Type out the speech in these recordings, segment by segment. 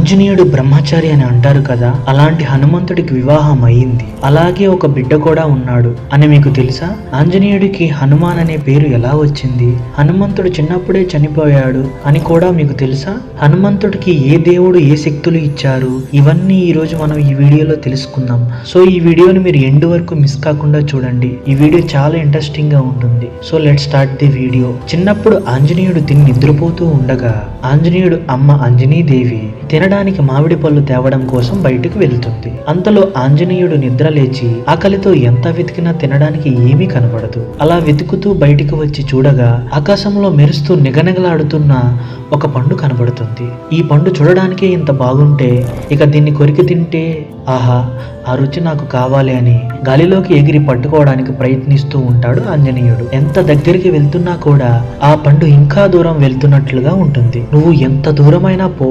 ఆంజనేయుడు బ్రహ్మచారి అని అంటారు కదా, అలాంటి హనుమంతుడికి వివాహం అయింది. అలాగే ఒక బిడ్డ కూడా ఉన్నాడు అని మీకు తెలుసా? ఆంజనేయుడికి హనుమాన్ అనే పేరు ఎలా వచ్చింది? హనుమంతుడు చిన్నప్పుడే చనిపోయాడు అని కూడా మీకు తెలుసా? హనుమంతుడికి ఏ దేవుడు ఏ శక్తులు ఇచ్చారు? ఇవన్నీ ఈ రోజు మనం ఈ వీడియోలో తెలుసుకుందాం. సో ఈ వీడియోని మీరు ఎండ్ వరకు మిస్ కాకుండా చూడండి. ఈ వీడియో చాలా ఇంట్రెస్టింగ్ గా ఉంటుంది. So let start the video. చిన్నప్పుడు ఆంజనేయుడు తిని నిద్రపోతూ ఉండగా ఆంజనేయుడు అమ్మ అంజనీదేవి తినడానికి మామిడి పళ్ళు తేవడం కోసం బయటకు వెళ్తుంది. అంతలో ఆంజనేయుడు నిద్ర లేచి ఆకలితో ఎంత వెతికినా తినడానికి ఏమీ కనబడదు. అలా వెతుకుతూ బయటికి వచ్చి చూడగా ఆకాశంలో మెరుస్తూ నిగనిగలాడుతున్న ఒక పండు కనబడుతుంది. ఈ పండు చూడడానికే ఇంత బాగుంటే ఇక దీన్ని కొరికి తింటే ఆహా, ఆ రుచి నాకు కావాలి అని గాలిలోకి ఎగిరి పట్టుకోవడానికి ప్రయత్నిస్తూ ఉంటాడు ఆంజనేయుడు. ఎంత దగ్గరికి వెళ్తున్నా కూడా ఆ పండు ఇంకా దూరం వెళ్తున్నట్లుగా ఉంటుంది. నువ్వు ఎంత దూరమైనా పో,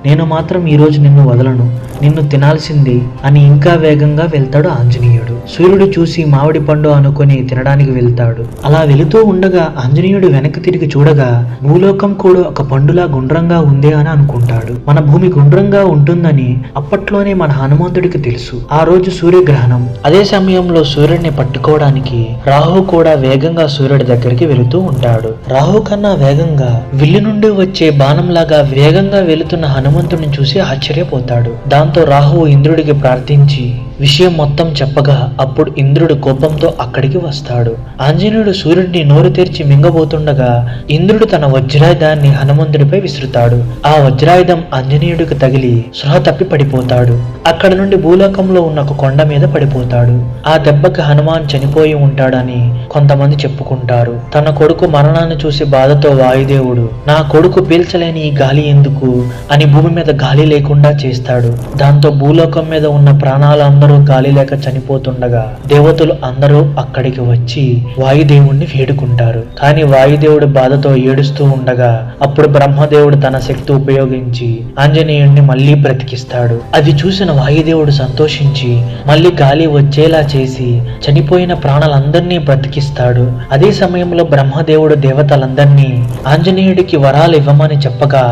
నేను మాత్రం ఈరోజు నిన్ను వదలను, నిన్ను తినాల్సింది అని ఇంకా వేగంగా వెళ్తాడు ఆంజనేయుడు. సూర్యుడు చూసి మామిడి పండు అనుకుని తినడానికి వెళ్తాడు. అలా వెళుతూ ఉండగా ఆంజనేయుడు వెనక్కి తిరిగి చూడగా భూలోకం కూడా ఒక పండులా గుండ్రంగా ఉంది అని అనుకుంటాడు. మన భూమి గుండ్రంగా ఉంటుందని అప్పట్లోనే మన హనుమంతుడికి తెలుసు. ఆ రోజు సూర్యగ్రహణం. అదే సమయంలో సూర్యుడిని పట్టుకోవడానికి రాహు కూడా వేగంగా సూర్యుడి దగ్గరికి వెళుతూ ఉంటాడు. రాహు కన్నా వేగంగా విల్లు నుండి వచ్చే బాణంలాగా వేగంగా వెళుతున్న హనుమంతుడిని చూసి ఆశ్చర్యపోతాడు. దాంతో రాహువు ఇంద్రుడికి ప్రార్థించి విషయం మొత్తం చెప్పగా అప్పుడు ఇంద్రుడు కోపంతో అక్కడికి వస్తాడు. ఆంజనేయుడు సూర్యుడిని నోరు తెరిచి మింగబోతుండగా ఇంద్రుడు తన వజ్రాయుధాన్ని హనుమంతుడిపై విసురుతాడు. ఆ వజ్రాయుధం ఆంజనేయుడికి తగిలి సృహ తప్పి పడిపోతాడు. అక్కడ నుండి భూలోకంలో ఉన్న ఒక కొండ మీద పడిపోతాడు. ఆ దెబ్బకి హనుమాన్ చనిపోయి ఉంటాడని కొంతమంది చెప్పుకుంటారు. తన కొడుకు మరణాన్ని చూసి బాధతో వాయుదేవుడు నా కొడుకు పీల్చలేని ఈ గాలి ఎందుకు అని భూమి మీద గాలి లేకుండా చేస్తాడు. దాంతో భూలోకం మీద ఉన్న ప్రాణాలందరూ గాలి లేక చనిపోతుండగా దేవతలు అందరూ అక్కడికి వచ్చి వాయుదేవుణ్ణి వేడుకుంటారు. కానీ వాయుదేవుడు బాధతో ఏడుస్తూ ఉండగా అప్పుడు బ్రహ్మదేవుడు తన శక్తి ఉపయోగించి ఆంజనేయుణ్ణి మళ్ళీ బ్రతికిస్తాడు. అది చూసిన వాయుదేవుడు సంతోషించి మళ్ళీ గాలి వచ్చేలా చేసి చనిపోయిన ప్రాణాలందరినీ బ్రతికిస్తాడు. అదే సమయంలో బ్రహ్మదేవుడు దేవతలందరినీ ఆంజనేయుడికి వరాలు ఇవ్వమని చెప్పగా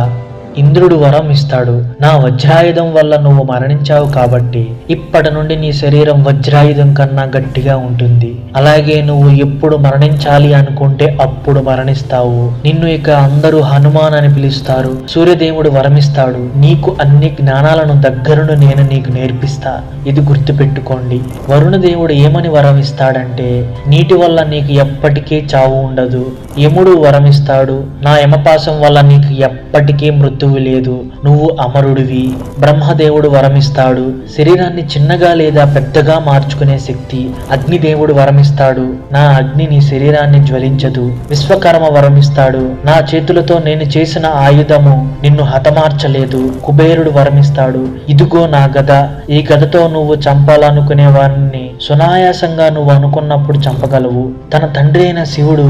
ఇంద్రుడు వరం ఇస్తాడు. నా వజ్రాయుధం వల్ల నువ్వు మరణించావు కాబట్టి ఇప్పటి నుండి నీ శరీరం వజ్రాయుధం కన్నా గట్టిగా ఉంటుంది. అలాగే నువ్వు ఎప్పుడు మరణించాలి అనుకుంటే అప్పుడు మరణిస్తావు. నిన్ను ఇక అందరూ హనుమాన్ అని పిలుస్తారు. సూర్యదేవుడు వరమిస్తాడు. నీకు అన్ని జ్ఞానాలను దగ్గరును నేను నీకు నేర్పిస్తా. ఇది గుర్తుపెట్టుకోండి. వరుణదేవుడు ఏమని వరమిస్తాడంటే నీటి వల్ల నీకు ఎప్పటికీ చావు ఉండదు. యముడు వరమిస్తాడు. నా యమపాసం వల్ల నీకు ఎప్పటికీ మృత్యువు లేదు, నువ్వు అమరుడివి. బ్రహ్మదేవుడు వరమిస్తాడు. శరీరాన్ని చిన్నగా లేదా పెద్దగా మార్చుకునే శక్తి. అగ్నిదేవుడు వరమిస్తాడు. నా అగ్ని నీ శరీరాన్ని జ్వలించదు. విశ్వకర్మ వరమిస్తాడు. నా చేతులతో నేను చేసిన ఆయుధము నిన్ను హతమార్చలేదు. కుబేరుడు వరమిస్తాడు. ఇదిగో నా గద, ఈ గదతో నువ్వు చంపాలనుకునే వారిని సునాయాసంగా నువ్వు అనుకున్నప్పుడు చంపగలవు. తన తండ్రి అయిన శివుడు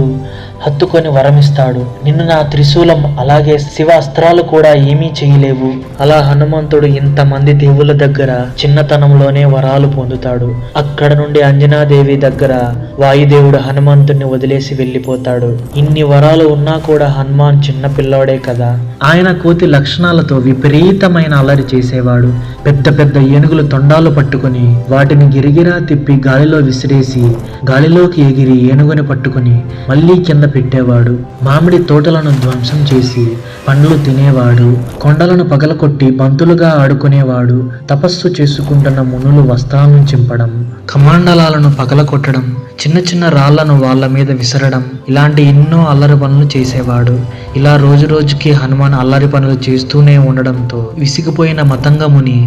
హత్తుకొని వరమిస్తాడు. నిన్ను నా త్రిశూలం అలాగే శివ అస్త్రాలు కూడా ఏమీ చేయలేవు. అలా హనుమంతుడు ఇంతమంది దేవుళ్ళ దగ్గర చిన్నతనంలోనే వరాలు పొందుతాడు. అక్కడ నుండి అంజనాదేవి దగ్గర వాయుదేవుడు హనుమంతుడిని వదిలేసి వెళ్ళిపోతాడు. ఇన్ని వరాలు ఉన్నా కూడా హనుమాన్ చిన్న పిల్లోడే కదా. ఆయన కోతి లక్షణాలతో విపరీతమైన అల్లరి చేసేవాడు. పెద్ద పెద్ద ఏనుగులు తొండాలు పట్టుకుని వాటిని గిరిగిరా తిప్పి గాలిలో విసిరేసి గాలిలోకి ఎగిరి ఏనుగుని పట్టుకుని మళ్ళీ కింద పెట్టేవాడు. మామిడి తోటలను ధ్వంసం చేసి పండ్లు తినేవాడు. కొండలను పగలకొట్టి బంతులుగా ఆడుకునేవాడు. తపస్సు చేసుకుంటున్న మునులు వస్త్రాలను చింపడం, కమండలాలను పగలకొట్టడం, చిన్న చిన్న రాళ్లను వాళ్ళ మీద విసరడం, ఇలాంటి ఎన్నో అల్లరి పనులు చేసేవాడు. ఇలా రోజు రోజుకి హనుమాన్ అల్లరి పనులు చేస్తూనే ఉండడంతో విసిగిపోయిన మతంగముని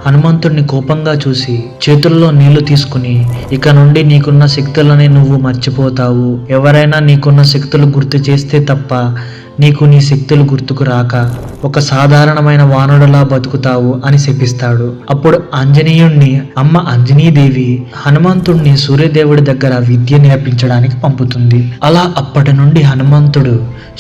హనుమంతుడిని కోపంగా చూసి చేతుల్లో నీళ్లు తీసుకుని ఇక నుండి నీకున్న శక్తులని నువ్వు మర్చిపోతావు. ఎవరైనా నీకున్న శక్తులు గుర్తు చేస్తే తప్ప నీకు నీ శక్తులు గుర్తుకు రాక ఒక సాధారణమైన వానరులా బతుకుతావు అని శపిస్తాడు. అప్పుడు ఆంజనేయుణ్ణి అమ్మ అంజనీదేవి హనుమంతుణ్ణి సూర్యదేవుడి దగ్గర విద్య నేర్పించడానికి పంపుతుంది. అలా అప్పటి నుండి హనుమంతుడు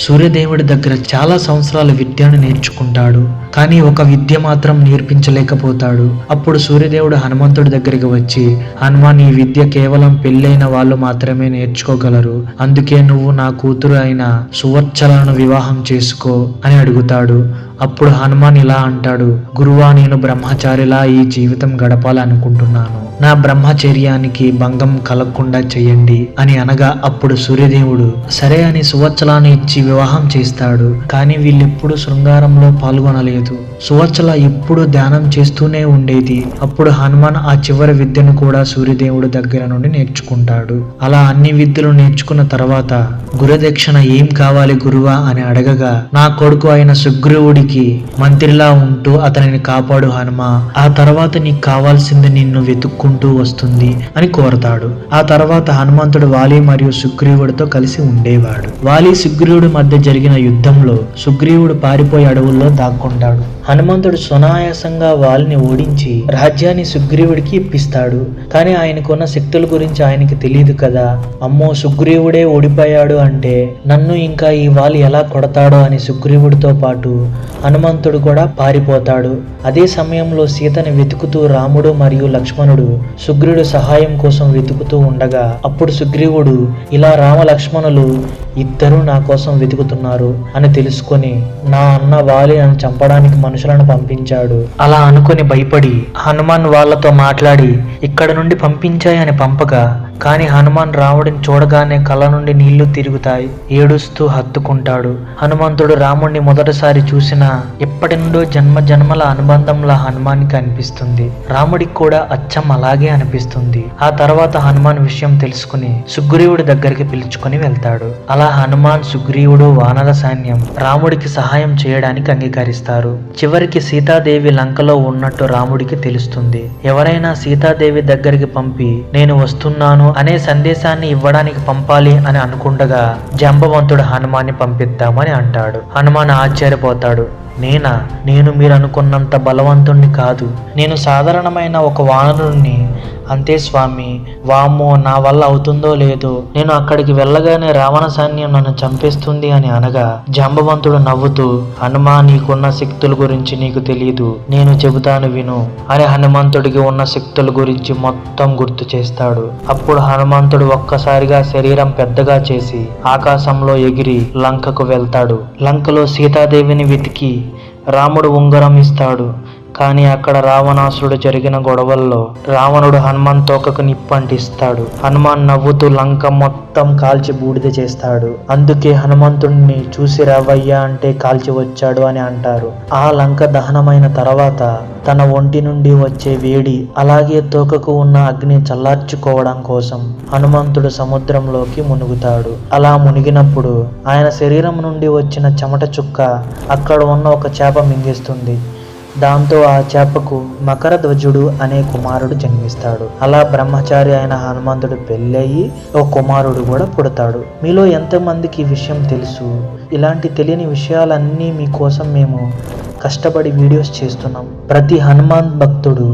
సూర్యదేవుడి దగ్గర చాలా సంవత్సరాల విద్యను నేర్చుకుంటాడు. కానీ ఒక విద్య మాత్రం నేర్పించలేకపోతాడు. అప్పుడు సూర్యదేవుడు హనుమంతుడి దగ్గరికి వచ్చి, హనుమాన్, ఈ విద్య కేవలం పెళ్ళైన వాళ్ళు మాత్రమే నేర్చుకోగలరు. అందుకే నువ్వు నా కూతురు అయిన సువర్చలను వివాహం చేసుకో అని అడుగుతాడు. అప్పుడు హనుమాన్ ఇలా అంటాడు, గురువా, నేను బ్రహ్మచారిలా ఈ జీవితం గడపాలనుకుంటున్నాను, నా బ్రహ్మచర్యానికి భంగం కలగకుండా చెయ్యండి అని అనగా అప్పుడు సూర్యదేవుడు సరే అని సువత్సలాను ఇచ్చి వివాహం చేస్తాడు. కానీ వీళ్ళెప్పుడు శృంగారంలో పాల్గొనలేదు. సువత్సల ఎప్పుడు ధ్యానం చేస్తూనే ఉండేది. అప్పుడు హనుమాన్ ఆ చివరి విద్యను కూడా సూర్యదేవుడు దగ్గర నుండి నేర్చుకుంటాడు. అలా అన్ని విద్యలు నేర్చుకున్న తర్వాత గురుదక్షిణ ఏం కావాలి గురువా అని అడగగా, నా కొడుకు అయిన సుగ్రీవుడికి మంత్రిలా ఉంటూ అతనిని కాపాడు హనుమా, ఆ తర్వాత నీకు కావాల్సింది నిన్ను వెతుక్కుంటూ వస్తుంది అని కోరతాడు. ఆ తర్వాత హనుమంతుడు వాలి మరియు సుగ్రీవుడితో కలిసి ఉండేవాడు. వాలి సుగ్రీవుడి మధ్య జరిగిన యుద్ధంలో సుగ్రీవుడు పారిపోయి అడవుల్లో దాక్కుంటాడు. హనుమంతుడు సునాయాసంగా వాలిని ఓడించి రాజ్యాన్ని సుగ్రీవుడికి ఇప్పిస్తాడు. కానీ ఆయనకున్న శక్తుల గురించి ఆయనకి తెలియదు కదా. అమ్మో, సుగ్రీవుడే ఓడిపోయాడు అంటే నన్ను ఇంకా ఈ వాలి ఎలా కొడతాడో అని సుగ్రీవుడితో పాటు హనుమంతుడు కూడా పారిపోతాడు. అదే సమయంలో సీతని వెతుకుతూ రాముడు మరియు లక్ష్మణుడు సుగ్రీవుడు సహాయం కోసం వెతుకుతూ ఉండగా అప్పుడు సుగ్రీవుడు ఇలా రామ లక్ష్మణులు ఇద్దరు నా కోసం వెతుకుతున్నారు అని తెలుసుకొని నా అన్న వాలి నన్ను చంపడానికి మనుషులను పంపించాడు. అలా అనుకుని భయపడి హనుమాన్ వాళ్ళతో మాట్లాడి ఇక్కడ నుండి పంపించాయని పంపగా, కానీ హనుమాన్ రాముడిని చూడగానే కళ్ళ నుండి నీళ్లు తిరుగుతాయి. ఏడుస్తూ హత్తుకుంటాడు. హనుమంతుడు రాముడిని మొదటిసారి చూసిన ఎప్పటి నుండో జన్మ జన్మల అనుబంధంలా హనుమాన్కి అనిపిస్తుంది. రాముడికి కూడా అచ్చం అలాగే అనిపిస్తుంది. ఆ తర్వాత హనుమాన్ విషయం తెలుసుకుని సుగ్రీవుడి దగ్గరికి పిలుచుకొని వెళ్తాడు. అలా హనుమాన్, సుగ్రీవుడు, వానర సైన్యం రాముడికి సహాయం చేయడానికి అంగీకరిస్తారు. చివరికి సీతాదేవి లంకలో ఉన్నట్టు రాముడికి తెలుస్తుంది. ఎవరైనా సీతాదేవి దగ్గరికి పంపి నేను వస్తున్నాను అనే సందేశాన్ని ఇవ్వడానికి పంపాలి అని అనుకుండగా జాంబవంతుడు హనుమాన్ని పంపిద్దామని అంటాడు. హనుమాన్ ఆశ్చర్యపోతాడు. నేను మీరు అనుకున్నంత బలవంతుణ్ణి కాదు, నేను సాధారణమైన ఒక వానరుణ్ణి. అంతే స్వామి. వామ్మో, నా వల్ల అవుతుందో లేదో, నేను అక్కడికి వెళ్ళగానే రావణ సైన్యం నన్ను చంపేస్తుంది అని అనగా జాంబవంతుడు నవ్వుతూ, హనుమా, నీకున్న శక్తుల గురించి నీకు తెలియదు, నేను చెబుతాను విను అని హనుమంతుడికి ఉన్న శక్తుల గురించి మొత్తం గుర్తు చేస్తాడు. అప్పుడు హనుమంతుడు ఒక్కసారిగా శరీరం పెద్దగా చేసి ఆకాశంలో ఎగిరి లంకకు వెళ్తాడు. లంకలో సీతాదేవిని వెతికి రాముడు ఉంగరం ఇస్తాడు. కానీ అక్కడ రావణాసురుడు జరిగిన గొడవల్లో రావణుడు హనుమాన్ తోకకు నిప్పంటిస్తాడు. హనుమాన్ నవ్వుతూ లంక మొత్తం కాల్చి బూడిద చేస్తాడు. అందుకే హనుమంతుడిని చూసి రావయ్యా అంటే కాల్చి వచ్చాడు అని అంటారు. ఆ లంక దహనమైన తర్వాత తన ఒంటి నుండి వచ్చే వేడి అలాగే తోకకు ఉన్న అగ్ని చల్లార్చుకోవడం కోసం హనుమంతుడు సముద్రంలోకి మునుగుతాడు. అలా మునిగినప్పుడు ఆయన శరీరం నుండి వచ్చిన చెమట చుక్క అక్కడ ఉన్న ఒక చేప మింగేస్తుంది. దాంతో ఆ చేపకు మకర ధ్వజుడు అనే కుమారుడు జన్మిస్తాడు. అలా బ్రహ్మచారి అయిన హనుమంతుడు పెళ్ళయి ఒక కుమారుడు కూడా పుడతాడు. మీలో ఎంతమందికి ఈ విషయం తెలుసు? ఇలాంటి తెలియని విషయాలన్నీ మీకోసం మేము కష్టపడి వీడియోస్ చేస్తున్నాం. ప్రతి హనుమాన్ భక్తుడు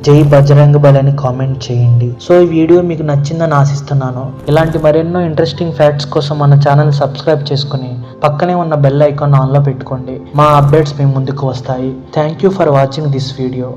జై బజరంగ బలి అని కామెంట్ చేయండి. సో ఈ వీడియో మీకు నచ్చిందని ఆశిస్తున్నాను. ఇలాంటి మరెన్నో ఇంట్రెస్టింగ్ ఫ్యాక్ట్స్ కోసం మన ఛానల్ సబ్స్క్రైబ్ చేసుకుని పక్కనే ఉన్న బెల్ ఐకాన్ ఆన్లో పెట్టుకోండి. మా అప్డేట్స్ మీ ముందుకు వస్తాయి. Thank you for watching this video.